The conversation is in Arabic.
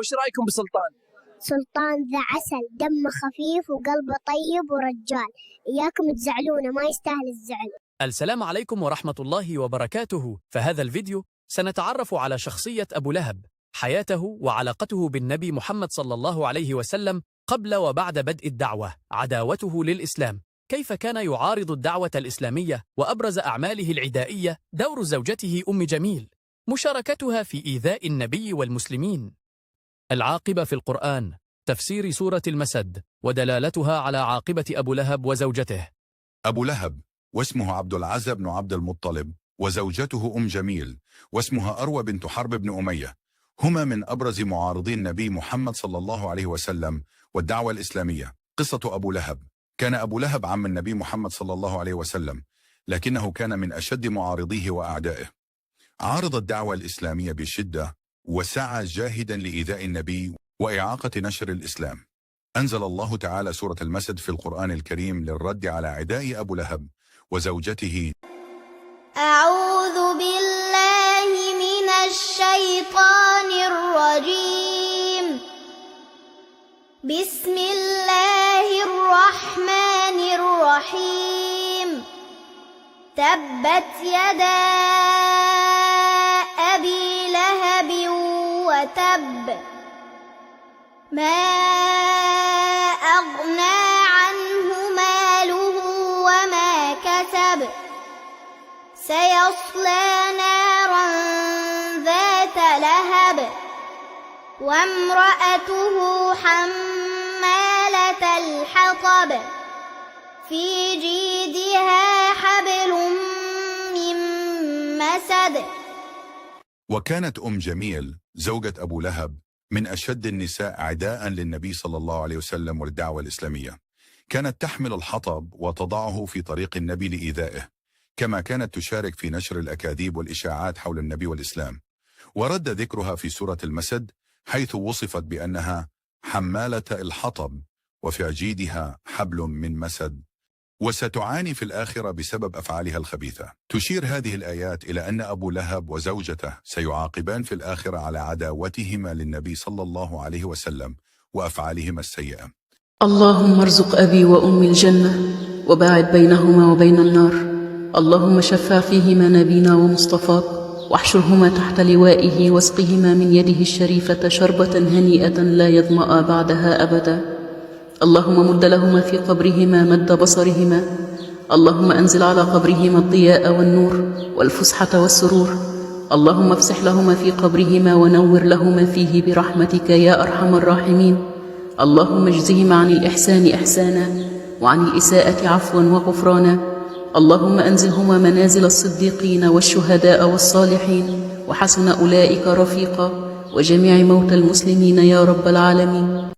وش رأيكم بسلطان؟ سلطان ذا عسل، دم خفيف وقلبه طيب ورجال، إياكم تزعلونه، ما يستاهل الزعل. السلام عليكم ورحمة الله وبركاته. فهذا الفيديو سنتعرف على شخصية أبو لهب، حياته وعلاقته بالنبي محمد صلى الله عليه وسلم قبل وبعد بدء الدعوة، عداوته للإسلام، كيف كان يعارض الدعوة الإسلامية، وأبرز أعماله العدائية، دور زوجته أم جميل، مشاركتها في إيذاء النبي والمسلمين، العاقبة في القرآن، تفسير سورة المسد، ودلالتها على عاقبة أبو لهب وزوجته. أبو لهب واسمه عبد العزى بن عبد المطلب، وزوجته أم جميل واسمها أروى بنت حرب بن أمية، هما من أبرز معارضي النبي محمد صلى الله عليه وسلم والدعوة الإسلامية. قصة أبو لهب: كان أبو لهب عم النبي محمد صلى الله عليه وسلم، لكنه كان من أشد معارضيه وأعدائه. عارض الدعوة الإسلامية بشدة، وسعى جاهدا لإيذاء النبي وإعاقة نشر الإسلام. أنزل الله تعالى سورة المسد في القرآن الكريم للرد على عداء أبو لهب وزوجته. أعوذ بالله من الشيطان الرجيم. بسم الله الرحمن الرحيم. تبت يدا أبي لهب وتب، ما أغنى عنه ماله وما كسب، سيصلى نارا ذات لهب، وامرأته حمالة الحطب، في جيدها حبل من مسد. وكانت أم جميل زوجة أبو لهب من أشد النساء عداء للنبي صلى الله عليه وسلم والدعوة الإسلامية. كانت تحمل الحطب وتضعه في طريق النبي لإيذائه، كما كانت تشارك في نشر الأكاذيب والإشاعات حول النبي والإسلام. ورد ذكرها في سورة المسد، حيث وصفت بأنها حمالة الحطب وفي جيدها حبل من مسد، وستعاني في الآخرة بسبب أفعالها الخبيثة. تشير هذه الآيات إلى أن أبو لهب وزوجته سيعاقبان في الآخرة على عداوتهما للنبي صلى الله عليه وسلم وأفعالهما السيئة. اللهم ارزق أبي وأمي الجنة، وباعد بينهما وبين النار. اللهم شفع فيهما نبينا ومصطفاك، واحشرهما تحت لوائه، واسقهما من يده الشريفة شربة هنيئة لا يظمأ بعدها أبدا. اللهم مد لهما في قبرهما مد بصرهما. اللهم أنزل على قبرهما الضياء والنور والفسحة والسرور. اللهم افسح لهما في قبرهما ونور لهما فيه برحمتك يا أرحم الراحمين. اللهم اجزهما عن الإحسان إحسانا، وعن الإساءة عفوا وغفرانا. اللهم أنزلهما منازل الصديقين والشهداء والصالحين، وحسن أولئك رفيقا، وجميع موتى المسلمين يا رب العالمين.